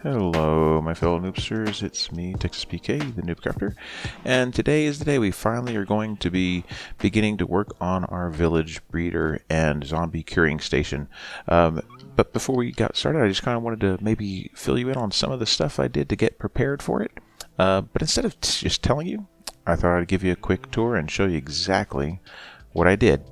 Hello, my fellow noobsters. It's me, Texas PK, the NoobCrafter, and today is the day we finally are going to be beginning to work on our village breeder and zombie curing station. But before we got started, I just kind of wanted to maybe fill you in on some of the stuff I did to get prepared for it. But instead of just telling you, I thought I'd give you a quick tour and show you exactly what I did.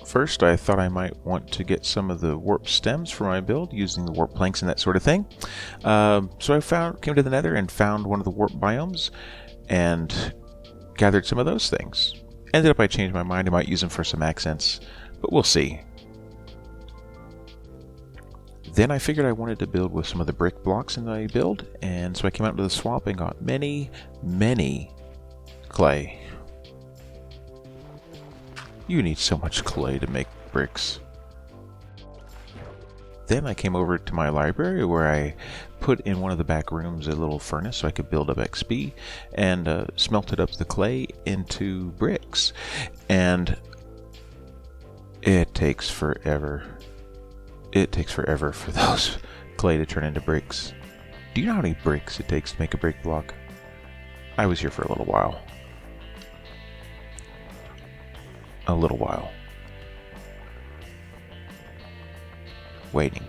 First, I thought I might want to get some of the warp stems for my build using the warp planks and that sort of thing. So I came to the nether and found one of the warp biomes and gathered some of those things. Ended up I changed my mind. I might use them for some accents, but we'll see. Then I figured I wanted to build with some of the brick blocks in my build, and so I came out to the swamp and got many clay. You need so much clay to make bricks. Then I came over to my library where I put in one of the back rooms a little furnace so I could build up XP and smelted up the clay into bricks. And it takes forever. It takes forever for those clay to turn into bricks. Do you know how many bricks it takes to make a brick block? I was here for a little while. Waiting.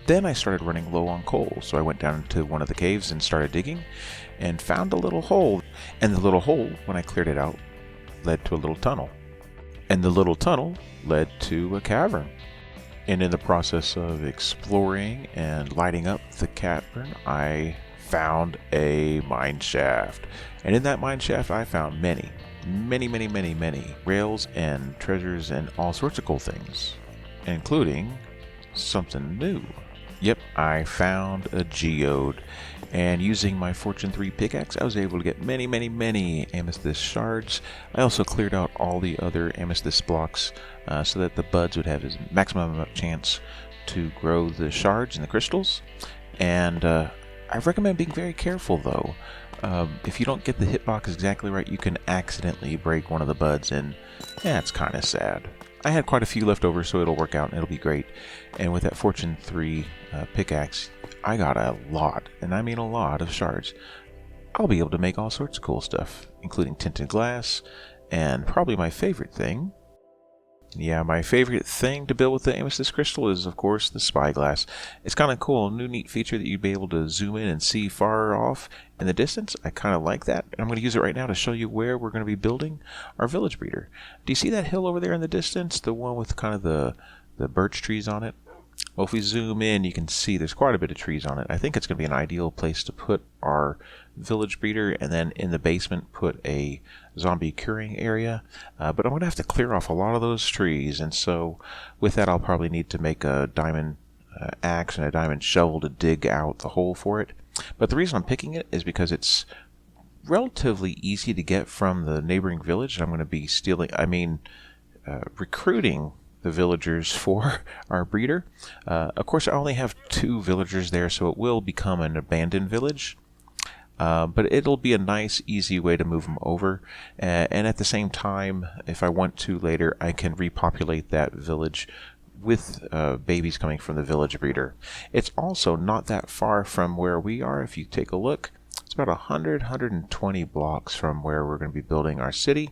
Then I started running low on coal, so I went down into one of the caves and started digging and found a little hole. And the little hole, when I cleared it out, led to a little tunnel. And the little tunnel led to a cavern. And in the process of exploring and lighting up the cavern, I found a mine shaft. And in that mine shaft, I found many rails and treasures and all sorts of cool things, including something new. Yep, I found a geode, and using my Fortune 3 pickaxe, I was able to get many amethyst shards. I also cleared out all the other amethyst blocks so that the buds would have a maximum chance to grow the shards and the crystals. And I recommend being very careful though. If you don't get the hitbox exactly right, you can accidentally break one of the buds, and it's kind of sad. I had quite a few left over, so it'll work out and it'll be great. And with that Fortune 3 pickaxe, I got a lot, and I mean a lot, of shards. I'll be able to make all sorts of cool stuff, including tinted glass, and probably my favorite thing. Yeah, my favorite thing to build with the amethyst crystal is, of course, the spyglass. It's kind of cool, a new neat feature that you'd be able to zoom in and see far off in the distance. I kind of like that, and I'm going to use it right now to show you where we're going to be building our village breeder. Do you see that hill over there in the distance, the one with kind of the birch trees on it? Well, if we zoom in, you can see there's quite a bit of trees on it. I think it's going to be an ideal place to put our village breeder, and then in the basement put a zombie curing area. But I'm going to have to clear off a lot of those trees, and so with that I'll probably need to make a diamond axe and a diamond shovel to dig out the hole for it. But the reason I'm picking it is because it's relatively easy to get from the neighboring village. I'm going to be recruiting the villagers for our breeder. Of course, I only have 2 villagers there, so it will become an abandoned village. But it'll be a nice, easy way to move them over. And at the same time, if I want to later, I can repopulate that village with babies coming from the village breeder. It's also not that far from where we are. If you take a look, it's about 120 blocks from where we're going to be building our city.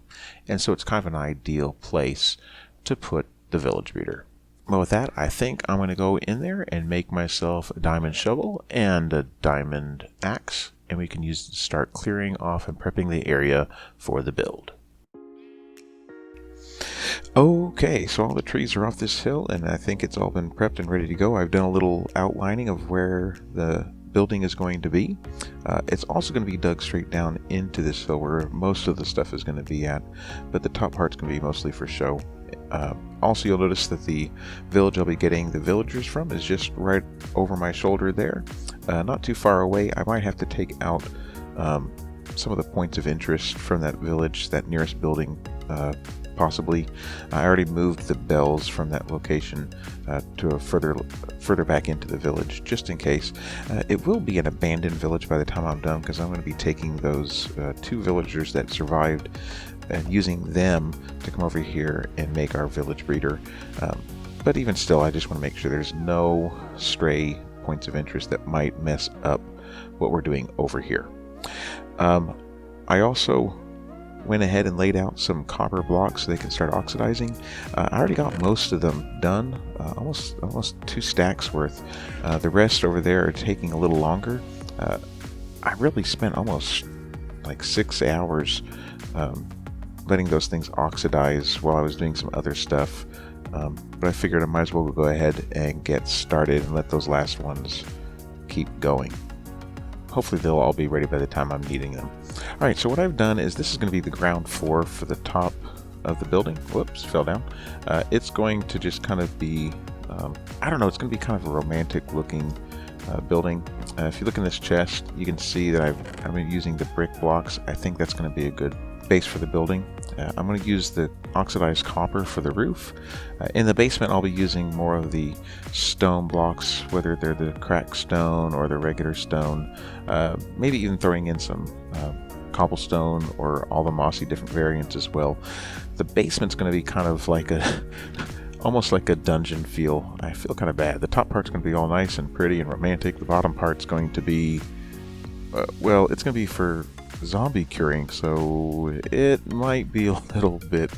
And so it's kind of an ideal place to put the village breeder. Well, with that, I think I'm going to go in there and make myself a diamond shovel and a diamond axe, and we can use it to start clearing off and prepping the area for the build. Okay, so all the trees are off this hill, and I think it's all been prepped and ready to go. I've done a little outlining of where the building is going to be. It's also going to be dug straight down into this hill where most of the stuff is going to be at, but the top part's going to be mostly for show. Also, you'll notice that the village I'll be getting the villagers from is just right over my shoulder there, not too far away. I might have to take out some of the points of interest from that village, that nearest building, possibly. I already moved the bells from that location to a further back into the village, just in case. It will be an abandoned village by the time I'm done, because I'm going to be taking those 2 villagers that survived and using them to come over here and make our village breeder. But even still, I just want to make sure there's no stray points of interest that might mess up what we're doing over here. I also went ahead and laid out some copper blocks so they can start oxidizing. I already got most of them done, almost 2 stacks worth. The rest over there are taking a little longer. I really spent almost like 6 hours letting those things oxidize while I was doing some other stuff. But I figured I might as well go ahead and get started and let those last ones keep going. Hopefully they'll all be ready by the time I'm needing them. Alright, so what I've done is this is going to be the ground floor for the top of the building. Whoops, fell down. It's going to just kind of be, I don't know, it's going to be kind of a romantic looking building. If you look in this chest, you can see that I've been using the brick blocks. I think that's going to be a good base for the building. I'm going to use the oxidized copper for the roof. In the basement, I'll be using more of the stone blocks, whether they're the cracked stone or the regular stone. Maybe even throwing in some cobblestone or all the mossy different variants as well. The basement's going to be kind of like a almost like a dungeon feel. I feel kind of bad. The top part's going to be all nice and pretty and romantic. The bottom part's going to be well, it's going to be for zombie curing, so it might be a little bit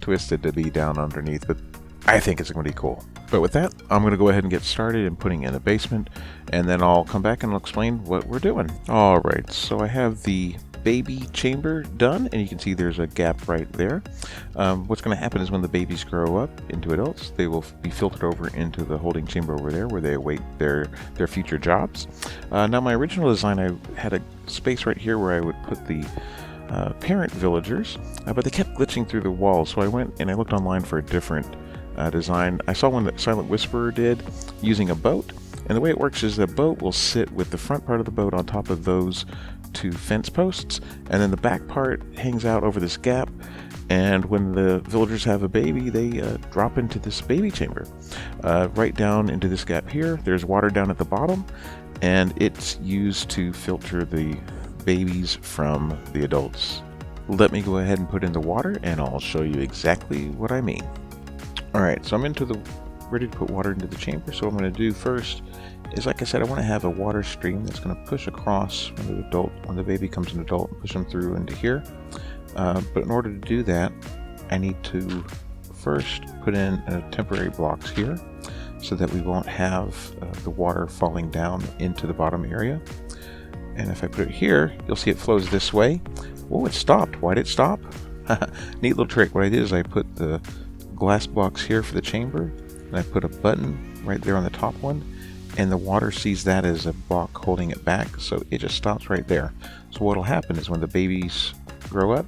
twisted to be down underneath, but I think it's going to be cool. But with that, I'm going to go ahead and get started in putting in the basement, and then I'll come back and I'll explain what we're doing. Alright, so I have the baby chamber done, and you can see there's a gap right there. What's going to happen is when the babies grow up into adults, they will be filtered over into the holding chamber over there where they await their future jobs. Now my original design, I had a space right here where I would put the parent villagers, but they kept glitching through the walls, so I went and I looked online for a different design. I saw one that Silent Whisperer did using a boat, and the way it works is the boat will sit with the front part of the boat on top of those 2 fence posts, and then the back part hangs out over this gap, and when the villagers have a baby, they drop into this baby chamber. Right down into this gap here, there's water down at the bottom, and it's used to filter the babies from the adults. Let me go ahead and put in the water, and I'll show you exactly what I mean. Alright, so I'm ready to put water into the chamber. So what I'm going to do first is, like I said, I want to have a water stream that's going to push across when the baby becomes an adult, and push them through into here. But in order to do that, I need to first put in temporary blocks here so that we won't have the water falling down into the bottom area. And if I put it here, you'll see it flows this way. Oh, it stopped. Why did it stop? Neat little trick. What I did is I put the glass blocks here for the chamber, and I put a button right there on the top one, and the water sees that as a block holding it back, so it just stops right there. So what will happen is when the babies grow up,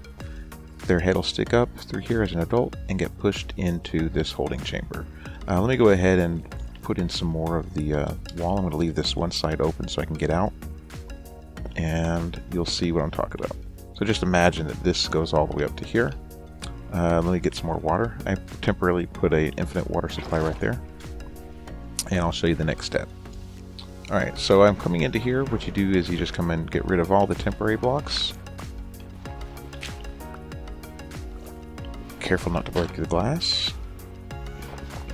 their head will stick up through here as an adult and get pushed into this holding chamber. Let me go ahead and put in some more of the wall. I'm going to leave this one side open so I can get out, and you'll see what I'm talking about. So just imagine that this goes all the way up to here. Let me get some more water. I temporarily put an infinite water supply right there, and I'll show you the next step. Alright, so I'm coming into here. What you do is you just come and get rid of all the temporary blocks. Careful not to break the glass.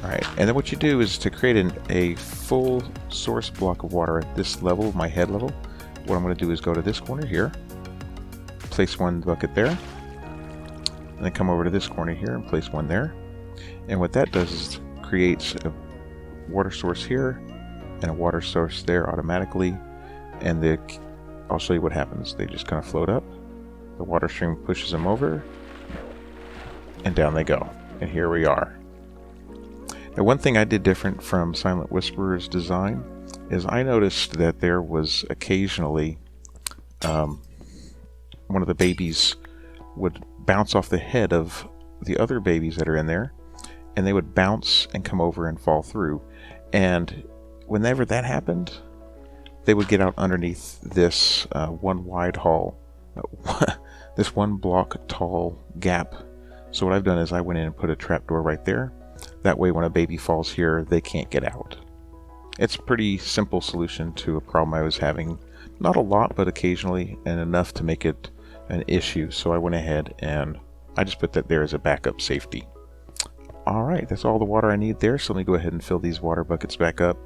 Alright, and then what you do is to create a full source block of water at this level, my head level. What I'm going to do is go to this corner here, place one bucket there, and then come over to this corner here and place one there. And what that does is creates a water source here and a water source there automatically, and I'll show you what happens. They just kind of float up, the water stream pushes them over, and down they go, and here we are. Now, one thing I did different from Silent Whisperer's design is I noticed that there was occasionally one of the babies would bounce off the head of the other babies that are in there, and they would bounce and come over and fall through. And whenever that happened, they would get out underneath this one wide hall, this one block tall gap. So what I've done is I went in and put a trapdoor right there. That way when a baby falls here, they can't get out. It's a pretty simple solution to a problem I was having. Not a lot, but occasionally, and enough to make it an issue. So I went ahead and I just put that there as a backup safety. Alright, that's all the water I need there, so let me go ahead and fill these water buckets back up.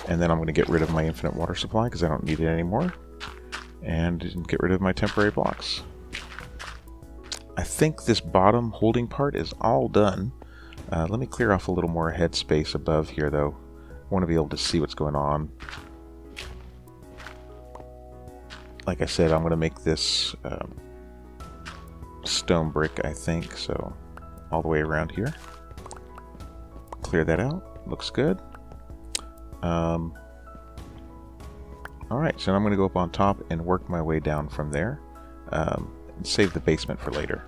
And then I'm going to get rid of my infinite water supply because I don't need it anymore. And get rid of my temporary blocks. I think this bottom holding part is all done. Let me clear off a little more head space above here though. I want to be able to see what's going on. Like I said, I'm going to make this stone brick, I think, so all the way around here. Clear that out. Looks good. Alright, so I'm going to go up on top and work my way down from there. And save the basement for later.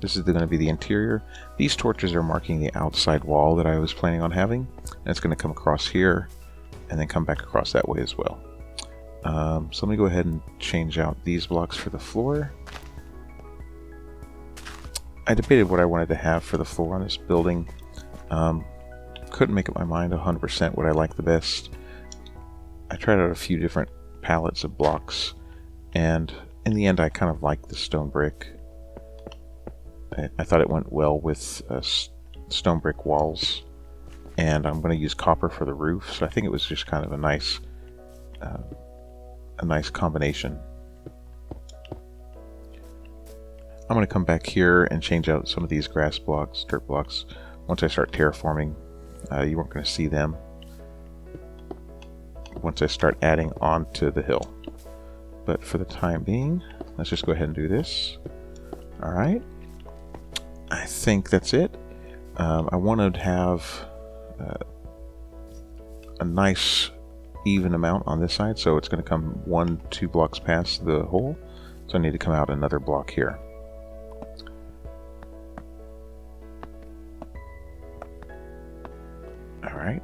This is going to be the interior. These torches are marking the outside wall that I was planning on having. And it's going to come across here and then come back across that way as well. So let me go ahead and change out these blocks for the floor. I debated what I wanted to have for the floor on this building. Couldn't make up my mind 100% what I like the best. I tried out a few different palettes of blocks, and in the end I kind of liked the stone brick. I thought it went well with stone brick walls, and I'm going to use copper for the roof, so I think it was just kind of a nice combination. I'm going to come back here and change out some of these grass blocks, dirt blocks. Once I start terraforming, you weren't going to see them. Once I start adding onto the hill. But for the time being, let's just go ahead and do this. Alright. I think that's it. I want to have a nice even amount on this side, so it's going to come 1-2 blocks past the hole. So I need to come out another block here. Alright.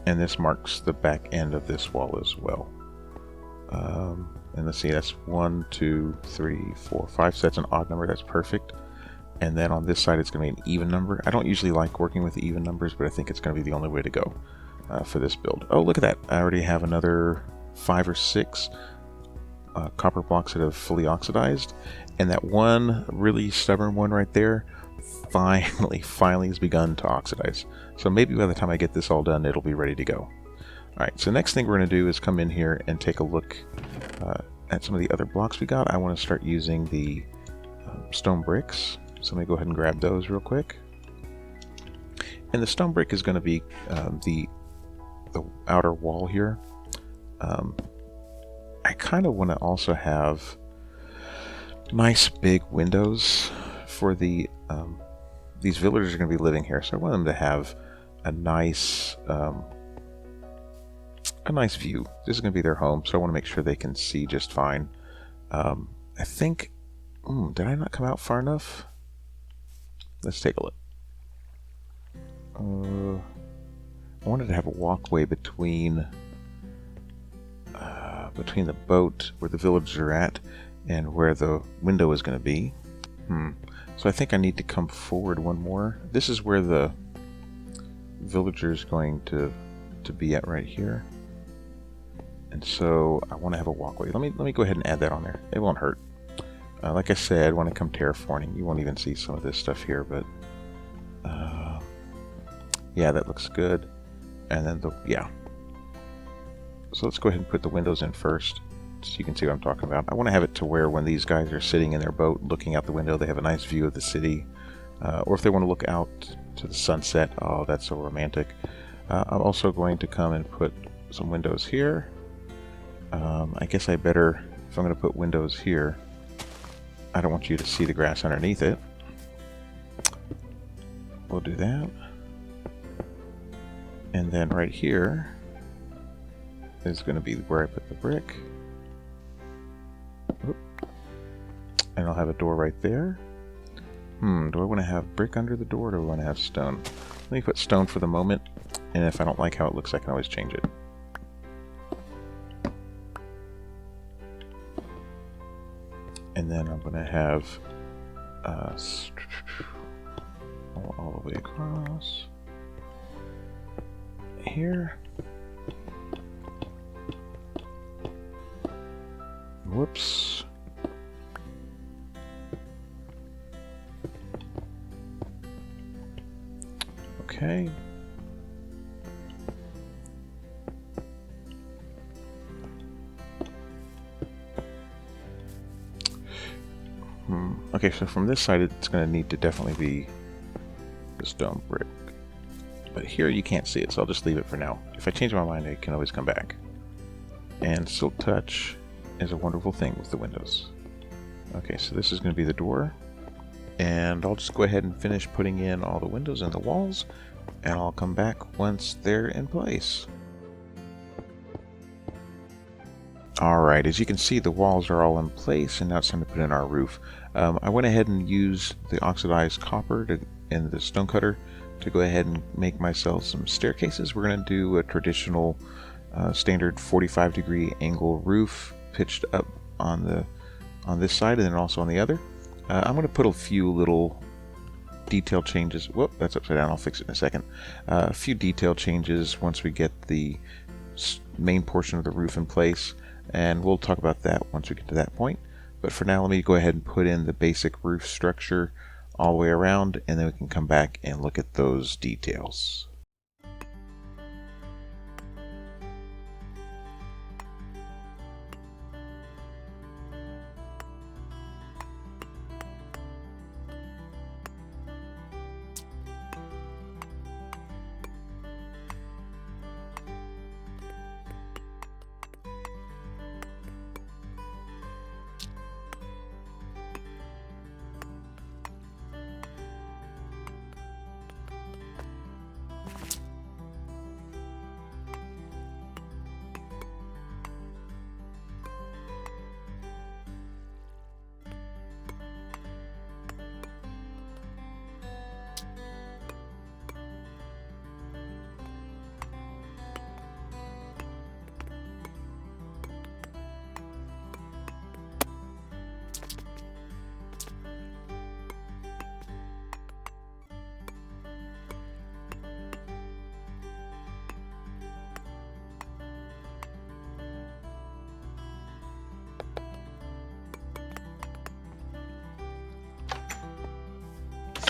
And this marks the back end of this wall as well. And let's see, that's 1, 2, 3, 4, 5. So that's an odd number. That's perfect. And then on this side, it's going to be an even number. I don't usually like working with even numbers, but I think it's going to be the only way to go for this build. Oh, look at that. I already have another 5 or 6 copper blocks that have fully oxidized. And that one really stubborn one right there finally has begun to oxidize. So maybe by the time I get this all done, it'll be ready to go. Alright, so next thing we're going to do is come in here and take a look at some of the other blocks we got. I want to start using the stone bricks. So let me go ahead and grab those real quick. And the stone brick is going to be the outer wall here. I kind of want to also have nice big windows for the these villagers are going to be living here, so I want them to have a nice view. This is going to be their home, so I want to make sure they can see just fine. I think, did I not come out far enough? Let's take a look. I wanted to have a walkway between the boat where the villagers are at and where the window is going to be. So I think I need to come forward one more. This is where the villager is going to be at right here. And so I want to have a walkway. Let me go ahead and add that on there. It won't hurt. Like I said, when I come terraforming, you won't even see some of this stuff here, but yeah, that looks good. And then so let's go ahead and put the windows in first, so you can see what I'm talking about. I want to have it to where when these guys are sitting in their boat looking out the window, they have a nice view of the city. Or if they want to look out to the sunset, oh, that's so romantic. I'm also going to come and put some windows here. I guess I better, if I'm going to put windows here, I don't want you to see the grass underneath it. We'll do that. And then right here is going to be where I put the brick. Oop. And I'll have a door right there. Do I want to have brick under the door, or do I want to have stone? Let me put stone for the moment, and if I don't like how it looks, I can always change it. And then I'm going to have all the way across here. Whoops. Okay. Okay, so from this side, it's going to need to definitely be the stone brick. But here you can't see it, so I'll just leave it for now. If I change my mind, I can always come back. And silk touch is a wonderful thing with the windows. Okay, so this is going to be the door. And I'll just go ahead and finish putting in all the windows and the walls, and I'll come back once they're in place. Alright, as you can see, the walls are all in place, and now it's time to put in our roof. I went ahead and used the oxidized copper and the stone cutter to go ahead and make myself some staircases. We're going to do a traditional standard 45-degree angle roof pitched up on this side and then also on the other. I'm going to put a few little detail changes. Whoop, that's upside down. I'll fix it in a second. A few detail changes once we get the main portion of the roof in place, and we'll talk about that once we get to that point. But for now, let me go ahead and put in the basic roof structure all the way around, and then we can come back and look at those details.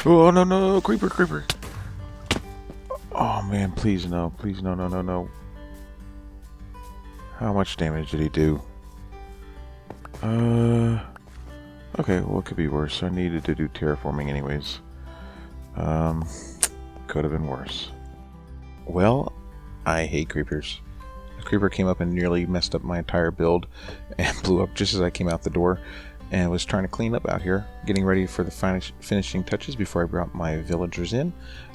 Oh, no, no, creeper, creeper. Oh, man, please no, no, no, no. How much damage did he do? Okay, well, it could be worse. I needed to do terraforming anyways. Could have been worse. Well, I hate creepers. A creeper came up and nearly messed up my entire build and blew up just as I came out the door. And was trying to clean up out here, getting ready for the finishing touches before I brought my villagers in.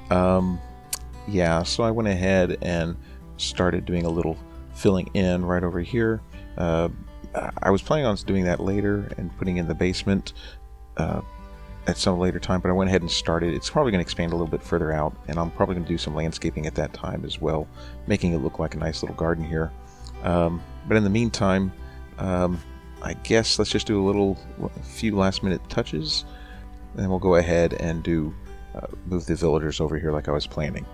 Yeah, so I went ahead and started doing a little filling in right over here. I was planning on doing that later and putting in the basement at some later time, but I went ahead and started. It's probably going to expand a little bit further out, and I'm probably going to do some landscaping at that time as well, making it look like a nice little garden here. But in the meantime, I guess let's just do a few last minute touches, and then we'll go ahead and move the villagers over here like I was planning.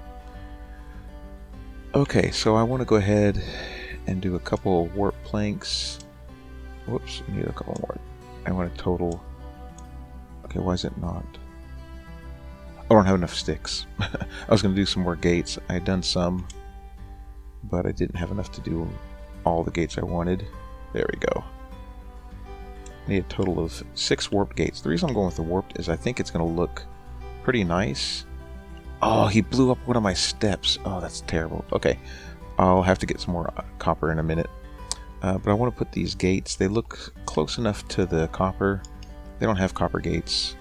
Okay, so I want to go ahead and do a couple of warp planks. Whoops, I need a couple more. I want a total. Okay, why is it not? I don't have enough sticks. I was going to do some more gates. I had done some, but I didn't have enough to do all the gates I wanted. There we go. I need a total of 6 warped gates. The reason I'm going with the warped is I think it's going to look pretty nice. Oh, he blew up one of my steps. Oh, that's terrible. Okay, I'll have to get some more copper in a minute. But I want to put these gates. They look close enough to the copper. They don't have copper gates.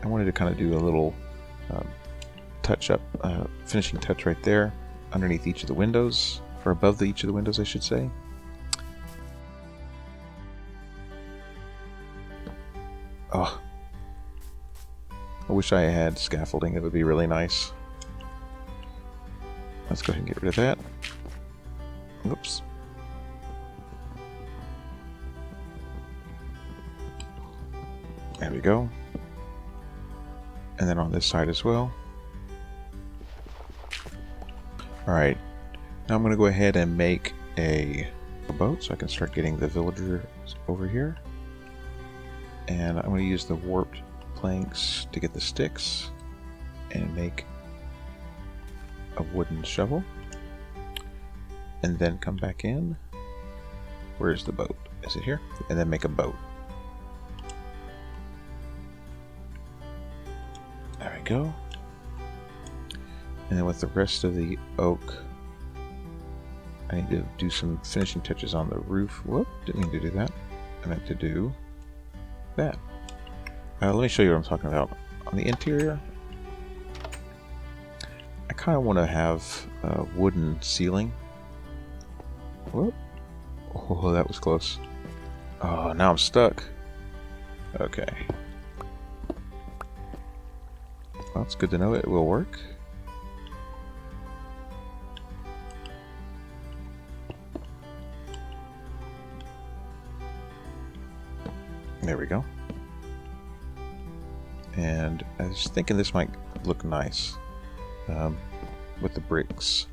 I wanted to kind of do a little finishing touch right there underneath each of the windows, or above each of the windows, I should say. Oh, I wish I had scaffolding. It would be really nice. Let's go ahead and get rid of that. Oops. There we go. And then on this side as well. Alright, now I'm going to go ahead and make a boat so I can start getting the villagers over here. And I'm going to use the warped planks to get the sticks and make a wooden shovel, and then come back in. Where's the boat? Is it here? And then make a boat. There we go. And then with the rest of the oak, I need to do some finishing touches on the roof. Whoop, didn't mean to do that. I meant to do that. Let me show you what I'm talking about. On the interior, I kind of want to have a wooden ceiling. Whoop. Oh, that was close. Oh, now I'm stuck. Okay. Well, it's good to know it will work. There we go. And I was thinking this might look nice with the bricks.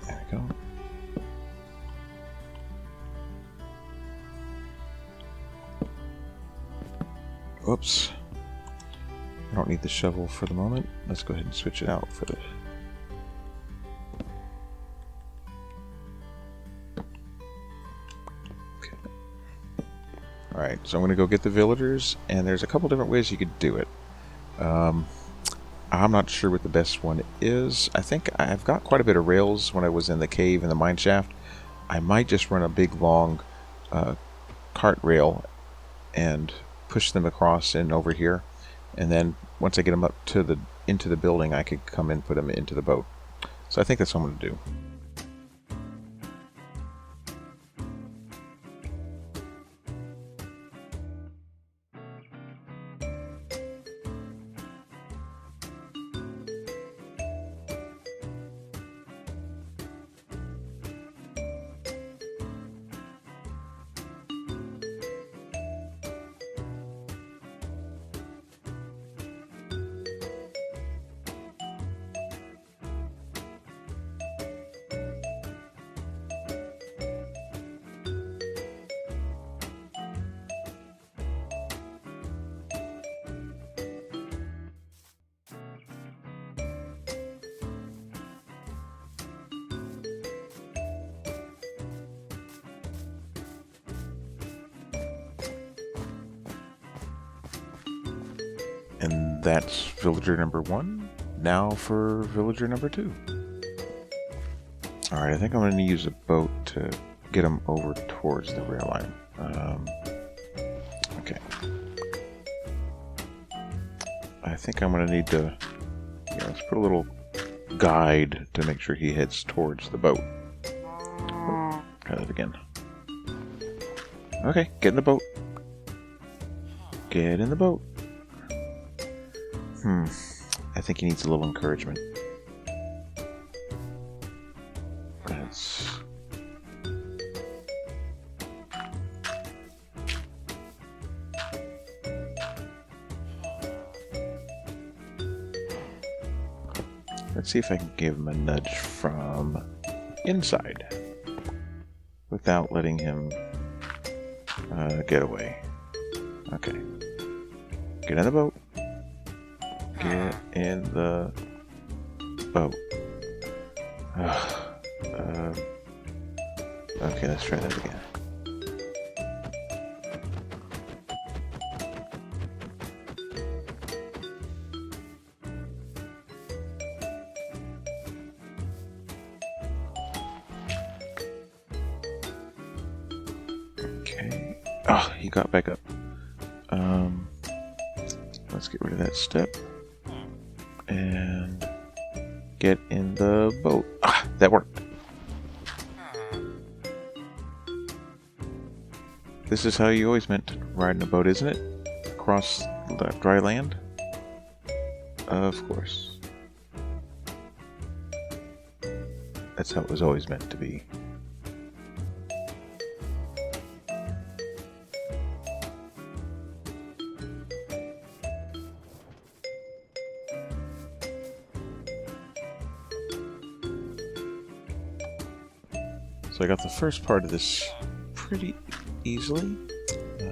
There we go. Whoops. I don't need the shovel for the moment. Let's go ahead and switch it out for the... Okay. Alright, so I'm going to go get the villagers, and there's a couple different ways you could do it. I'm not sure what the best one is. I think I've got quite a bit of rails when I was in the cave in the mine shaft. I might just run a big long cart rail and push them across and over here, and then once I get them up to into the building, I could come and put them into the boat. So I think that's what I'm going to do. And that's villager number 1. Now for villager number 2. Alright, I think I'm going to use a boat to get them over towards the rail line. Okay. I think I'm going to need to... Yeah, let's put a little guide to make sure he heads towards the boat. Oh, try that again. Okay, get in the boat. Get in the boat. I think he needs a little encouragement. Let's... Let's see if I can give him a nudge from inside without letting him get away. Okay. Get in the boat. Get in the boat. Okay, let's try that again. Okay. Oh, he got back up. Let's get rid of that step. And get in the boat. Ah, that worked. This is how you always meant to ride in a boat, isn't it? Across the dry land? Of course. That's how it was always meant to be. So I got the first part of this pretty easily.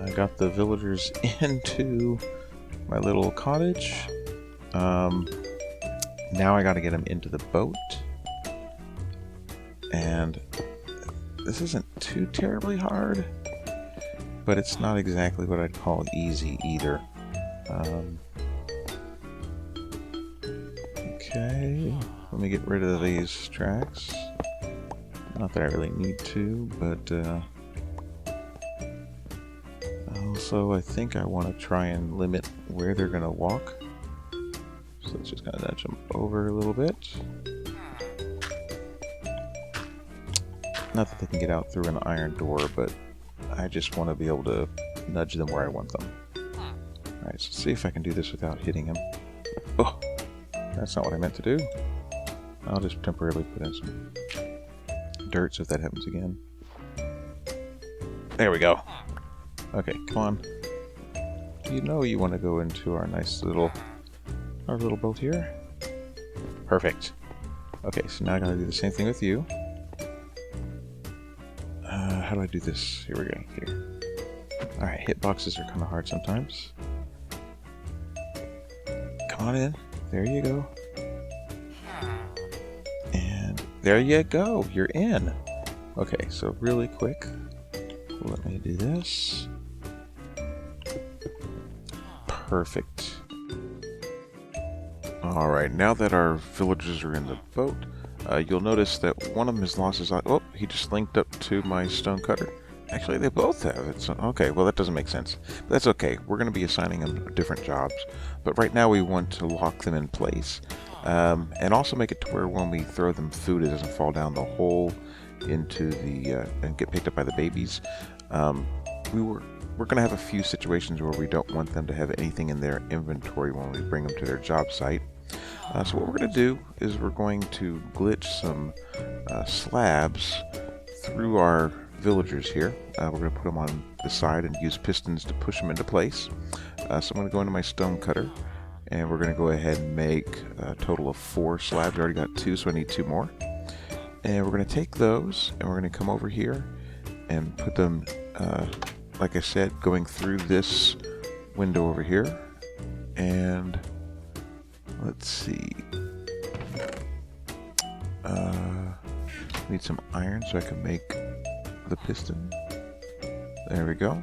I got the villagers into my little cottage, Now I got to get them into the boat. And this isn't too terribly hard, but it's not exactly what I'd call easy either. Okay, let me get rid of these tracks. Not that I really need to, but also I think I want to try and limit where they're going to walk. So let's just kind of nudge them over a little bit. Not that they can get out through an iron door, but I just want to be able to nudge them where I want them. Alright, so see if I can do this without hitting him. Oh, that's not what I meant to do. I'll just temporarily put in some dirt so if that happens again. There we go. Okay, come on. You know you want to go into our nice little boat here. Perfect. Okay, so now I'm going to do the same thing with you. How do I do this? Here we go. Here. Alright, hitboxes are kind of hard sometimes. Come on in. There you go. And there you go. You're in. Okay, so really quick, let me do this. Perfect. Alright, now that our villagers are in the boat, you'll notice that one of them has lost his eye. Oh, he just linked up to my stone cutter. Actually, they both have it. So, okay, well, that doesn't make sense. But that's okay. We're going to be assigning them different jobs. But right now, we want to lock them in place. And also make it to where when we throw them food, it doesn't fall down the hole into the and get picked up by the babies. We're going to have a few situations where we don't want them to have anything in their inventory when we bring them to their job site. So what we're going to do is we're going to glitch some slabs through our villagers here. We're going to put them on the side and use pistons to push them into place. So I'm going to go into my stone cutter and we're going to go ahead and make a total of 4 slabs. I already got 2, so I need 2 more. And we're going to take those and we're going to come over here and put them, like I said, going through this window over here. And let's see. Need some iron so I can make the piston. There we go.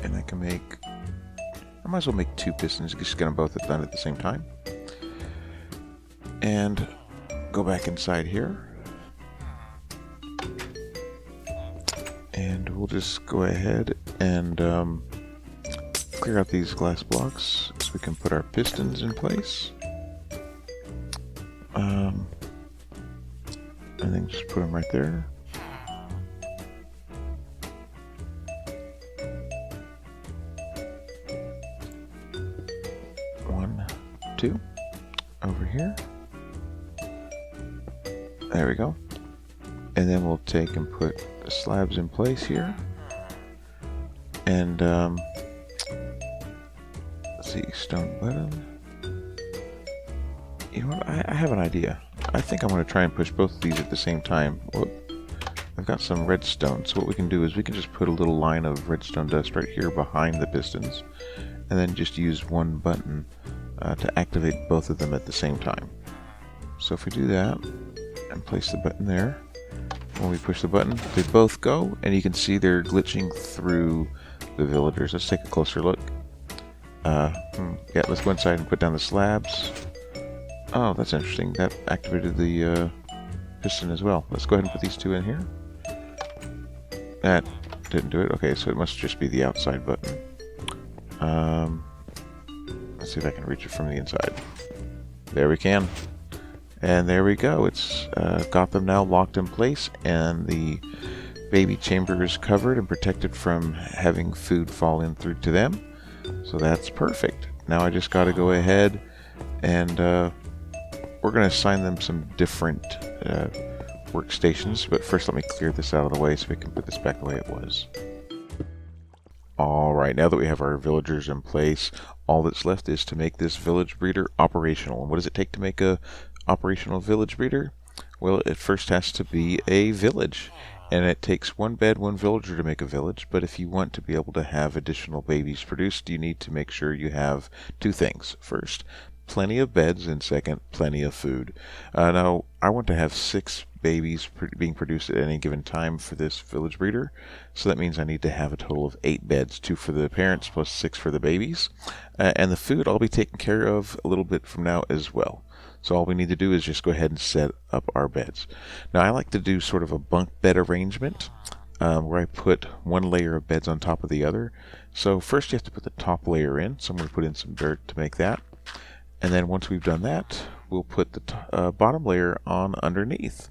And I can make... I might as well make 2 pistons, just get them both done at the same time. And go back inside here. And we'll just go ahead and clear out these glass blocks so we can put our pistons in place. And then just put them right there. One, 2, over here. There we go. And then we'll take and put the slabs in place here. And let's see, stone button. You know what? I have an idea. I think I'm going to try and push both of these at the same time. Whoop. I've got some redstone, so what we can do is we can just put a little line of redstone dust right here behind the pistons, and then just use one button to activate both of them at the same time. So if we do that, and place the button there, when we push the button, they both go, and you can see they're glitching through the villagers. Let's take a closer look. Yeah, let's go inside and put down the slabs. Oh, that's interesting. That activated the piston as well. Let's go ahead and put these 2 in here. That didn't do it. Okay, so it must just be the outside button. Let's see if I can reach it from the inside. There we can. And there we go. It's got them now locked in place, and the baby chamber is covered and protected from having food fall in through to them. So that's perfect. Now I just got to go ahead and we're going to assign them some different workstations, but first let me clear this out of the way so we can put this back the way it was. Alright, now that we have our villagers in place, all that's left is to make this village breeder operational. And what does it take to make a operational village breeder? Well, it first has to be a village. And it takes 1 bed, 1 villager to make a village, but if you want to be able to have additional babies produced, you need to make sure you have 2 things. First, plenty of beds, and second, plenty of food. Now, I want to have 6 babies being produced at any given time for this village breeder, so that means I need to have a total of 8 beds, 2 for the parents plus 6 for the babies. And the food I'll be taking care of a little bit from now as well. So all we need to do is just go ahead and set up our beds. Now, I like to do sort of a bunk bed arrangement where I put one layer of beds on top of the other. So first you have to put the top layer in, so I'm going to put in some dirt to make that. And then once we've done that, we'll put the bottom layer on underneath.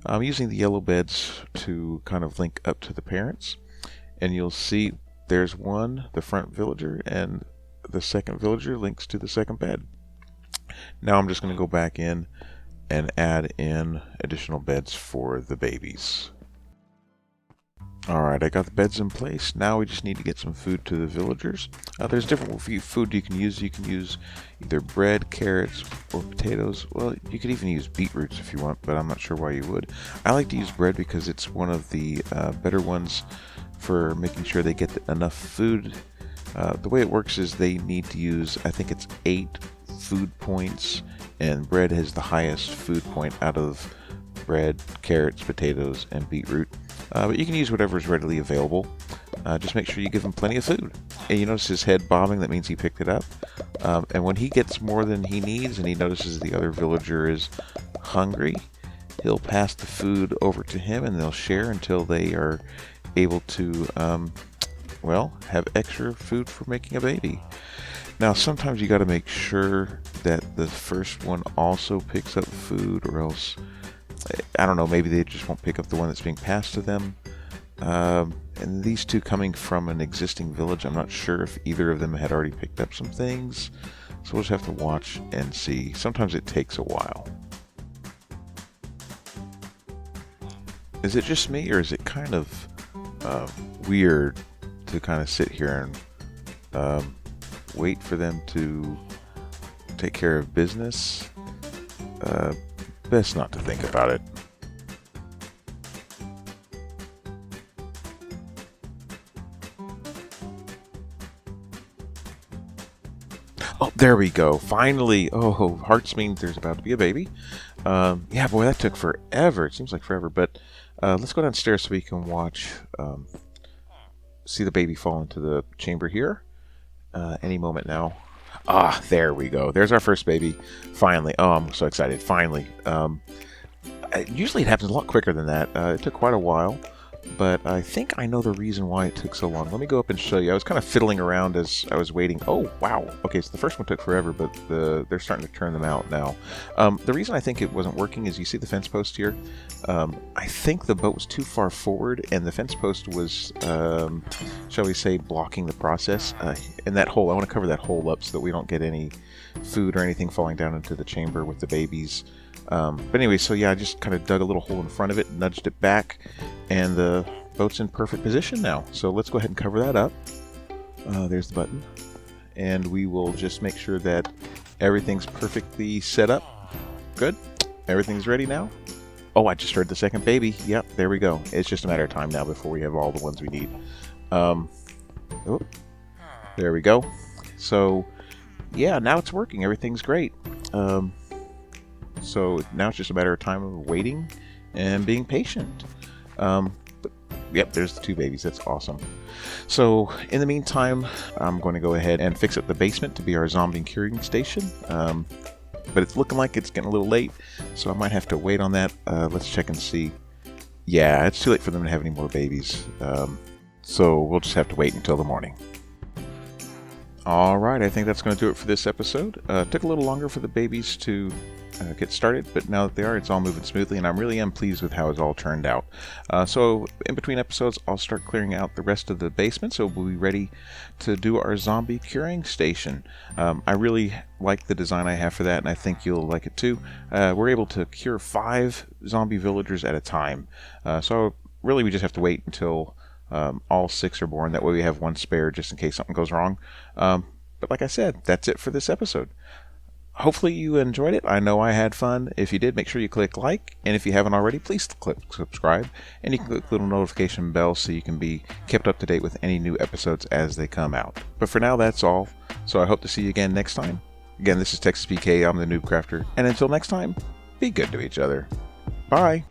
I'm using the yellow beds to kind of link up to the parents. And you'll see there's one, the front villager, and the second villager links to the second bed. Now I'm just going to go back in and add in additional beds for the babies. Alright, I got the beds in place. Now we just need to get some food to the villagers. There's different food you can use. You can use either bread, carrots, or potatoes. Well, you could even use beetroots if you want, but I'm not sure why you would. I like to use bread because it's one of the better ones for making sure they get enough food. The way it works is they need to use, I think it's 8 food points, and bread has the highest food point out of bread, carrots, potatoes, and beetroot. But you can use whatever is readily available. Just make sure you give him plenty of food. And you notice his head bobbing, that means he picked it up. And when he gets more than he needs and he notices the other villager is hungry, he'll pass the food over to him and they'll share until they are able to, well, have extra food for making a baby. Now, sometimes you got to make sure that the first one also picks up food, or else, I don't know, maybe they just won't pick up the one that's being passed to them. And these two coming from an existing village, I'm not sure if either of them had already picked up some things. So we'll just have to watch and see. Sometimes it takes a while. Is it just me, or is it kind of weird to kind of sit here and wait for them to take care of business? Best not to think about it. Oh, there we go. Finally. Oh, hearts mean there's about to be a baby. Yeah, boy, that took forever. It seems like forever, but let's go downstairs so we can watch, see the baby fall into the chamber here. Any moment now. Ah, there we go. There's our first baby. Finally. Oh, I'm so excited. Finally. Usually it happens a lot quicker than that. It took quite a while, but I think I know the reason why it took so long. Let me go up and show you. I was kind of fiddling around as I was waiting. Oh, wow. Okay, so the first one took forever, but they're starting to turn them out now. The reason I think it wasn't working is you see the fence post here. I think the boat was too far forward, and the fence post was, shall we say, blocking the process. And that hole, I want to cover that hole up so that we don't get any food or anything falling down into the chamber with the babies. But anyway, so yeah, I just kind of dug a little hole in front of it, nudged it back, and the boat's in perfect position now. So let's go ahead and cover that up. There's the button. And we will just make sure that everything's perfectly set up. Good. Everything's ready now. Oh, I just heard the second baby. Yep, there we go. It's just a matter of time now before we have all the ones we need. Oh, there we go. So, yeah, now it's working. Everything's great. So now it's just a matter of time of waiting and being patient. But, yep, there's the 2 babies. That's awesome. So in the meantime, I'm going to go ahead and fix up the basement to be our zombie curing station. But it's looking like it's getting a little late, so I might have to wait on that. Let's check and see. Yeah, it's too late for them to have any more babies. So we'll just have to wait until the morning. Alright, I think that's going to do it for this episode. Took a little longer for the babies to get started, but now that they are, it's all moving smoothly, and I really am pleased with how it's all turned out. So in between episodes, I'll start clearing out the rest of the basement, so we'll be ready to do our zombie curing station. I really like the design I have for that, and I think you'll like it too. We're able to cure 5 zombie villagers at a time, so really we just have to wait until all 6 are born. That way we have 1 spare just in case something goes wrong. But like I said, that's it for this episode. Hopefully you enjoyed it. I know I had fun. If you did, make sure you click like, and if you haven't already, please click subscribe, and you can click the little notification bell so you can be kept up to date with any new episodes as they come out. But for now, that's all. So I hope to see you again next time. Again, this is Texas PK. I'm the NoobCrafter. And until next time, be good to each other. Bye.